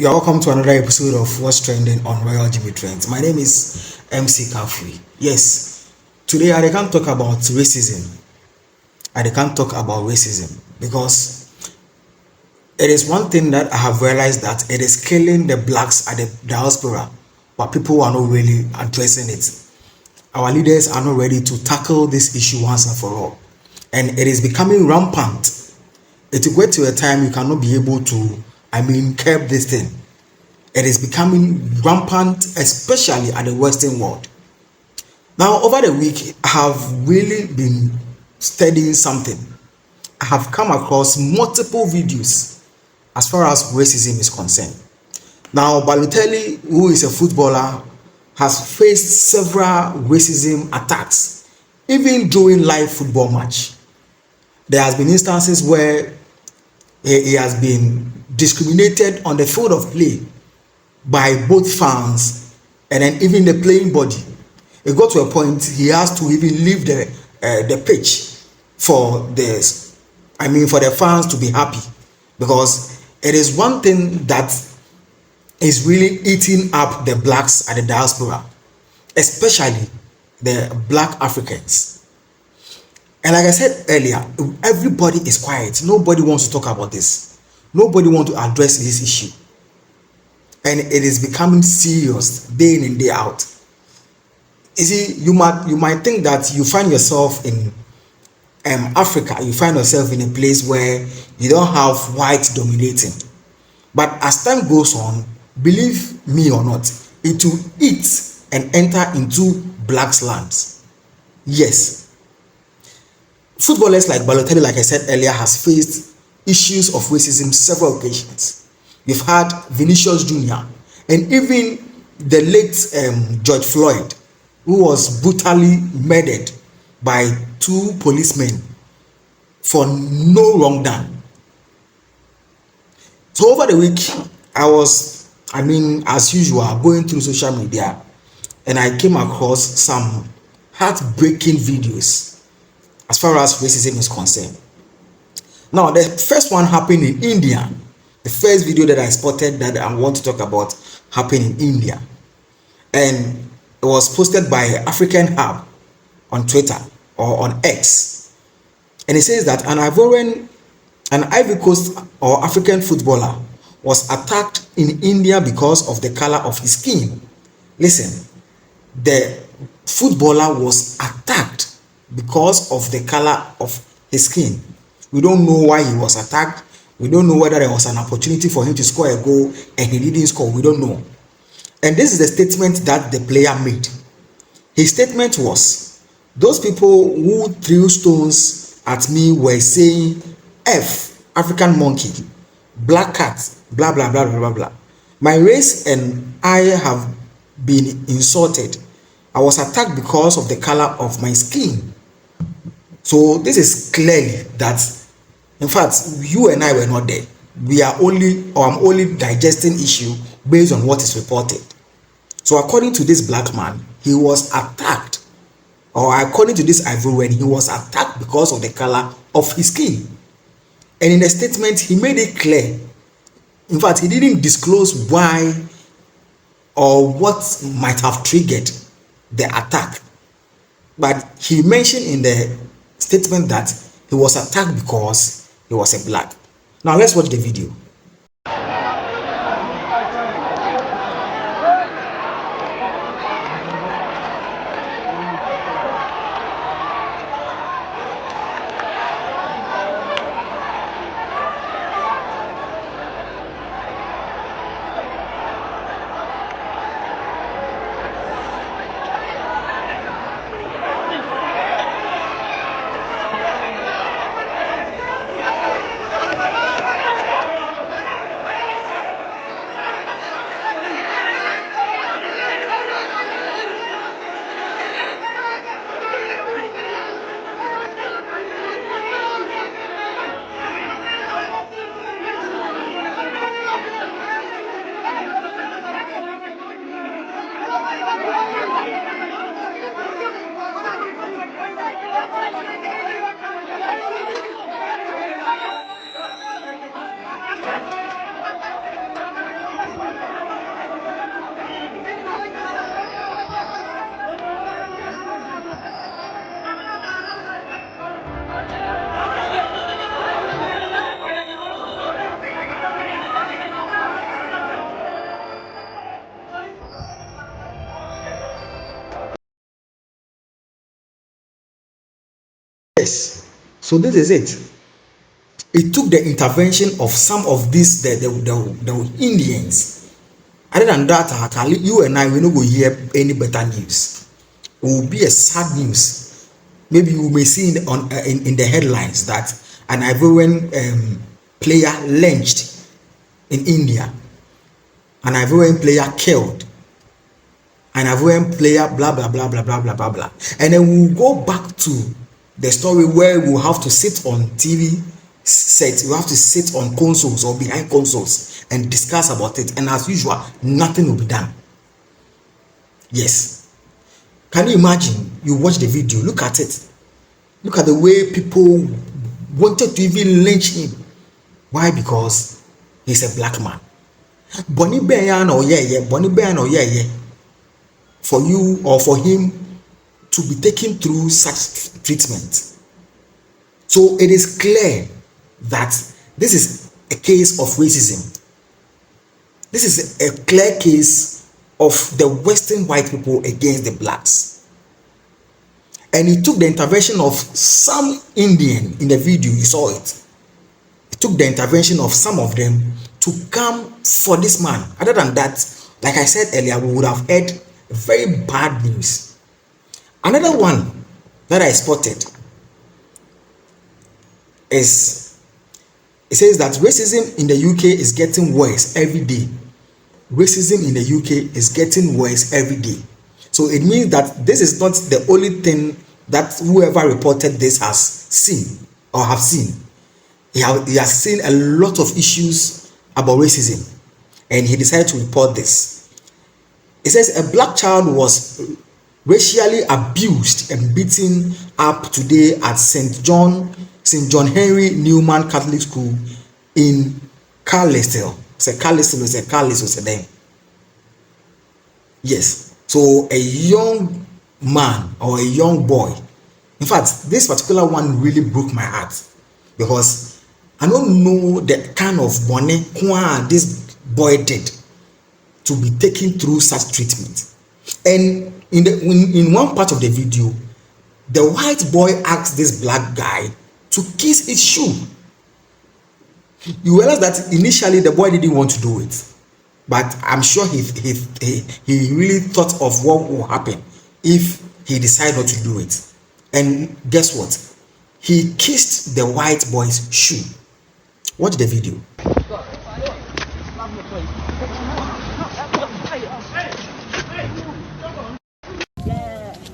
You're welcome to another episode of What's Trending on Royal Jimmy Trends. My name is MC Kafri. Yes, today I can't talk about racism. I can't talk about racism because it is one thing that I have realized that it is killing the blacks at the diaspora, but people are not really addressing it. Our leaders are not ready to tackle this issue once and for all, and it is becoming rampant. It will get to a time you cannot be able to, curb this thing. It is becoming rampant, especially at the Western world. Now, over the week, I have really been studying something. I have come across multiple videos as far as racism is concerned. Now, Balotelli, who is a footballer, has faced several racism attacks, even during live football match. There has been instances where he has been discriminated on the field of play by both fans and then even the playing body. It got to a point he has to even leave the pitch for for the fans to be happy, because it is one thing that is really eating up the blacks at the diaspora, especially the black Africans. And like I said earlier, everybody is quiet. Nobody wants to talk about this. Nobody wants to address this issue. And it is becoming serious day in and day out. You see, you might think that you find yourself in Africa, you find yourself in a place where you don't have white dominating. But as time goes on, believe me or not, it will eat and enter into black slums. Yes. Footballers like Balotelli, like I said earlier, has faced issues of racism several occasions. We've had Vinicius Jr. and even the late George Floyd, who was brutally murdered by two policemen for no wrong done. So over the week, I was, as usual, going through social media, and I came across some heartbreaking videos as far as racism is concerned. Now, the first one happened in India. The first video that I spotted that I want to talk about happened in India, and it was posted by African Hub on Twitter or on X, and it says that an Ivory Coast or African footballer was attacked in India because of the color of his skin. Listen, the footballer was attacked because of the color of his skin. We don't know why he was attacked. We don't know whether there was an opportunity for him to score a goal and he didn't score. We don't know. And this is the statement that the player made. His statement was, those people who threw stones at me were saying F, African monkey, black cat, blah, blah, blah, blah, blah, blah. My race and I have been insulted. I was attacked because of the color of my skin. So this is clearly that, in fact, you and I were not there. I'm only digesting issue based on what is reported. So according to this black man, he was attacked, or according to this Ivorian, he was attacked because of the color of his skin. And in the statement, he made it clear. In fact, he didn't disclose why or what might have triggered the attack. But he mentioned in the statement that he was attacked because he was a black. Now let's watch the video. Yes. So this is it. It took the intervention of some of these the Indians. Other than that, you and I will not go hear any better news. It will be a sad news. Maybe you may see in the headlines that an Ivorian player lynched in India, an Ivorian player killed, an Ivorian player blah blah blah blah blah blah blah blah, and then we'll go back to the story where we'll have to sit on TV sets, we have to sit on consoles or behind consoles and discuss about it, and as usual, nothing will be done. Yes. Can you imagine? You watch the video, look at it. Look at the way people wanted to even lynch him. Why? Because he's a black man. Bonnie Bayan or Bonnie Bayan or for you or for him to be taken through such treatment. So it is clear that this is a case of racism. This is a clear case of the Western white people against the blacks. And it took the intervention of some Indian in the video, you saw it. It took the intervention of some of them to come for this man. Other than that, like I said earlier, we would have heard very bad news. Another one that I spotted is, it says that racism in the UK is getting worse every day. Racism in the UK is getting worse every day. So it means that this is not the only thing that whoever reported this has seen or have seen. He has seen a lot of issues about racism, and he decided to report this. It says a black child was racially abused and beaten up today at St. John Henry Newman Catholic School in Carlisle. Yes. So a young man or a young boy. In fact, this particular one really broke my heart, because I don't know the kind of money this boy did to be taken through such treatment. And in one part of the video, the white boy asked this black guy to kiss his shoe. You realize that initially the boy didn't want to do it, but I'm sure he really thought of what will happen if he decided not to do it. And guess what? He kissed the white boy's shoe. Watch the video.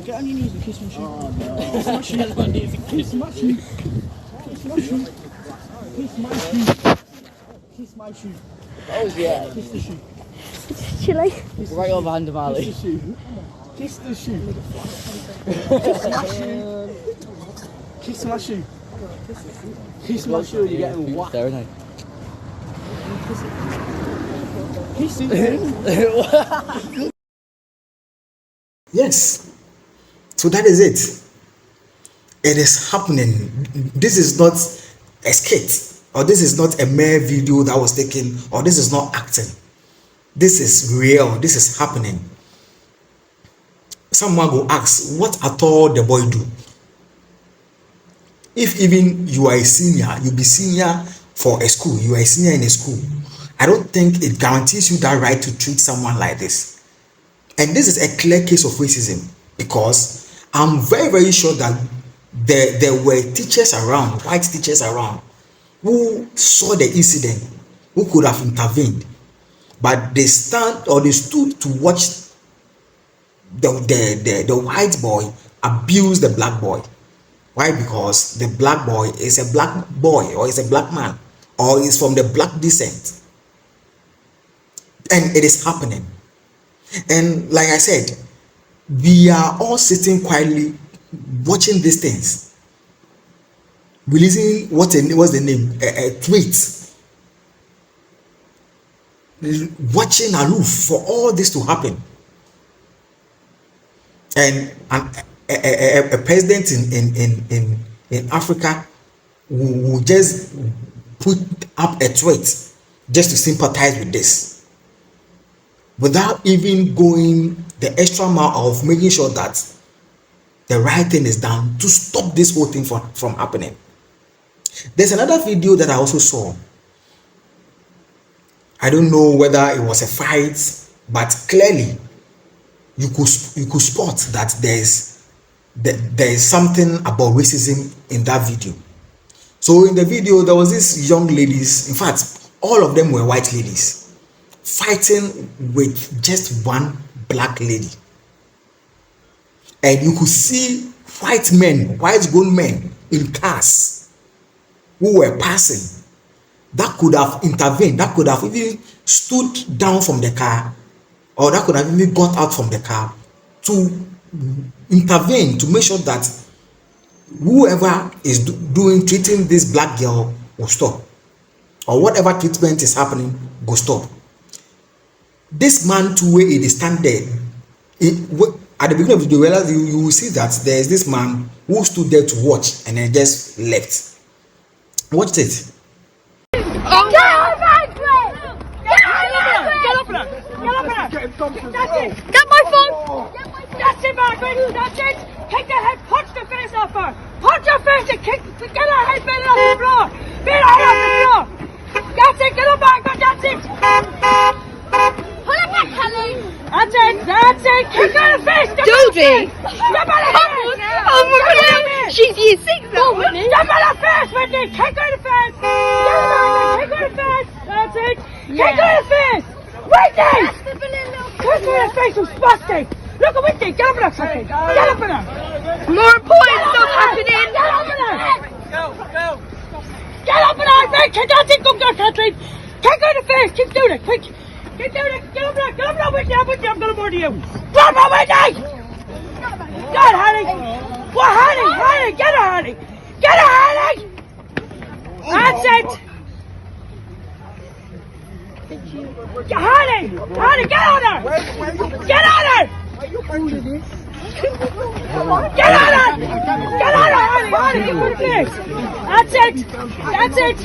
Get on your knees and kiss my shoe. Kiss my shoe. Kiss my shoe. Kiss my shoe. Kiss my shoe. Kiss my shoe. Oh yeah. Kiss the shoe. Chilly. Right over hand of Ali. Kiss the shoe. Kiss the shoe. Kiss my shoe. Kiss my shoe. Kiss my shoe. You're getting whacked. There, isn't Kiss it. Yes. So that is it. It is happening. This is not a skit, or this is not a mere video that was taken, or this is not acting. This is real. This is happening. Someone will ask, what at all the boy do? If even you are a senior, you'll be senior for a school, you are a senior in a school, I don't think it guarantees you that right to treat someone like this. And this is a clear case of racism, because I'm very, very sure that there were teachers around, white teachers around, who saw the incident, who could have intervened, but they stood to watch the white boy abuse the black boy. Why? Because the black boy is a black boy, or is a black man, or is from the black descent. And it is happening. And like I said, we are all sitting quietly watching these things, releasing what's the name, a tweet, watching aloof for all this to happen. And a president in Africa will just put up a tweet just to sympathize with this, without even going the extra mile of making sure that the right thing is done to stop this whole thing from happening. There's another video that I also saw. I don't know whether it was a fight, but clearly you could spot that there is something about racism in that video. So in the video, there was these young ladies, in fact, all of them were white ladies, fighting with just one black lady. And you could see white grown men in cars who were passing that could have intervened, that could have even stood down from the car, or that could have even got out from the car to intervene to make sure that whoever is treating this black girl will stop, or whatever treatment is happening go stop. This man too, where he stand there, at the beginning of the video, you will see that there is this man who stood there to watch and then just left. Watch it. Oh. Get on my way! Get up there! That's it! Get my phone! That's it, Margaret! That's it! Kick the head, punch the face off her! Punch her face and get her head beat off the floor! Beat her head off the floor! That's it! Get up, Margaret! That's it! Pull it back, Kelly! That's it! That's it! Kick her in the face! Dodie! Step on her face! Oh my god! She's year 6 now, Whitney! Step on her face, Whitney! Kick her in the face! Get her, Margaret! Kick her in the face! That's it! Kick her in the face! Whitney! Kick her in the face, you spastic! Look at Whitney! Get up in her, Whitney! Get up in her! More important stuff happening! Get up in her! Get up in her! Right, kick her! Go, Kathleen! Kick her in the face! Keep doing it! Quick! Keep doing it! Get up in her! Get up in her, Whitney! I'm with you! I'm going to murder you! Grab her, Whitney! Get her, honey! What, honey? Honey! Get her, honey! Get her, honey! That's it! Honey! Honey, get on her! Get on her! Get on her! Get on her, honey! Honey, get rid of this! That's it! That's it!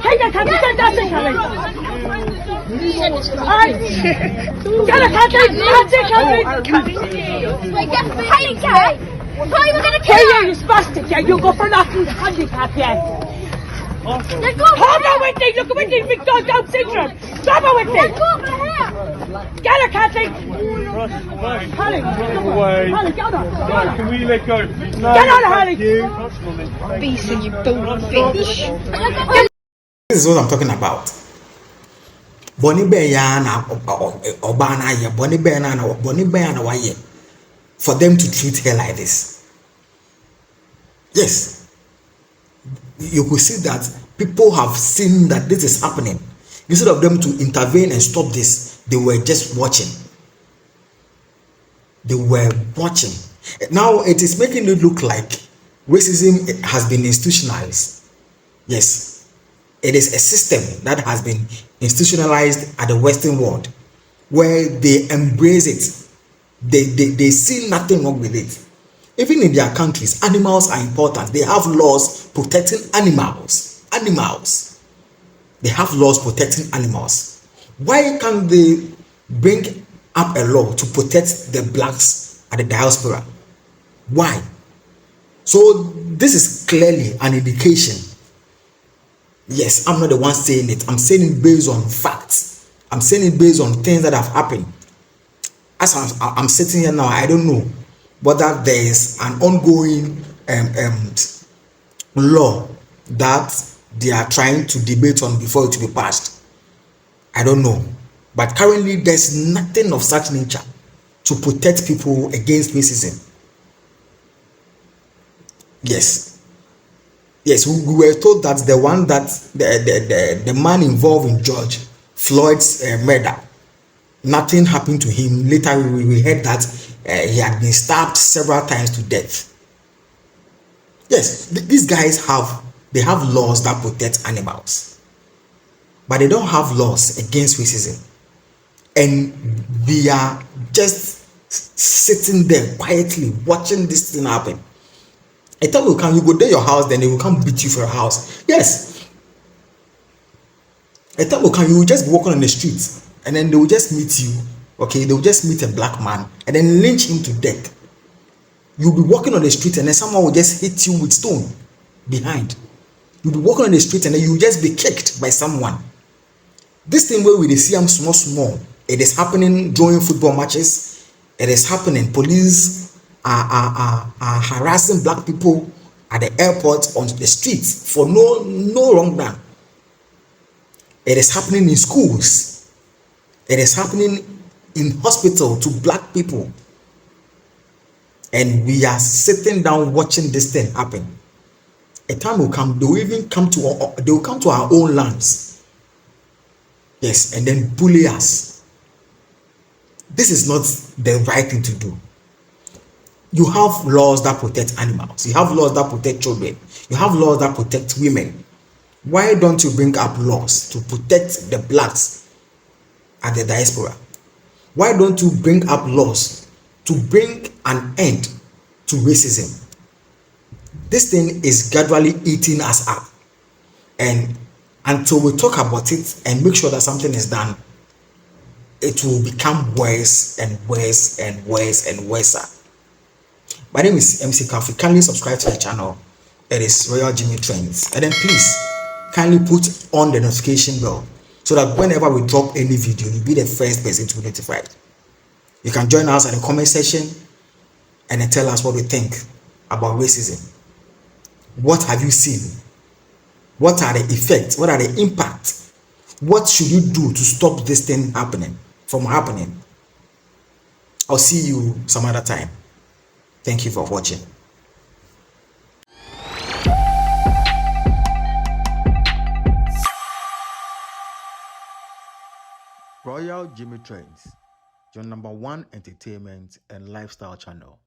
Hey, that's it, Kathleen! Alright! Get her, Kathleen! That's it, Kathleen! Wait, get Hey, Kay! Hey, we're gonna kill Hey, her! you spastic! Yeah, you go for nothing! Handicap, yeah! Let go! Hold her, Whitney! Look at Whitney! Big dog Down syndrome! Stop her, Whitney! Let go of her hair! Get her, Kathleen! Right. Honey, away. Honey, get on her! Right, can we let go? No, Get on her, honey! Beast and you bone fish! This is what I'm talking about. Bonnie Bear na Obana ye, Bonnie Bear na waye, for them to treat her like this. Yes. You could see that people have seen that this is happening. Instead of them to intervene and stop this, they were just watching. They were watching. Now it is making it look like racism has been institutionalized. Yes, it is a system that has been institutionalized at the Western world, where they embrace it. They see nothing wrong with it. Even in their countries, animals are important. They have laws protecting animals. They have laws protecting animals. Why can't they bring up a law to protect the blacks at the diaspora? Why? So this is clearly an indication. Yes, I'm not the one saying it. I'm saying it based on facts. I'm saying it based on things that have happened. As I'm sitting here now, I don't know whether there is an ongoing law that they are trying to debate on before it will be passed. I don't know. But currently, there's nothing of such nature to protect people against racism. Yes, we were told that the man involved in George Floyd's murder, nothing happened to him. Later, we heard that he had been stabbed several times to death. Yes, these guys have laws that protect animals, but they don't have laws against racism, and we are just sitting there quietly watching this thing happen. A time will come, you go to your house, then they will come beat you for your house. Yes. A time will come, you will just be walking on the street, and then they will just meet you. Okay, they will just meet a black man and then lynch him to death. You'll be walking on the street and then someone will just hit you with stone behind. You'll be walking on the street and then you'll just be kicked by someone. This thing where we see them small, it is happening during football matches. It is happening. Police are harassing black people at the airport, on the streets for no wrong done. It is happening in schools. It is happening in hospital to black people. And we are sitting down watching this thing happen. A time will come, they will even come to our own lands. Yes, and then bully us. This is not the right thing to do. You have laws that protect animals. You have laws that protect children. You have laws that protect women. Why don't you bring up laws to protect the blacks at the diaspora? Why don't you bring up laws to bring an end to racism? This thing is gradually eating us up. And until we talk about it and make sure that something is done, it will become worse and worse and worse and worse. My name is MC Kafi. Kindly subscribe to the channel. It is Royal Jimmy Trends. And then please kindly put on the notification bell so that whenever we drop any video, you'll be the first person to be notified. You can join us in the comment section and then tell us what you think about racism. What have you seen? What are the effects? What are the impacts? What should you do to stop this thing from happening? I'll see you some other time. Thank you for watching. Royal Jimmy Trends, your #1 entertainment and lifestyle channel.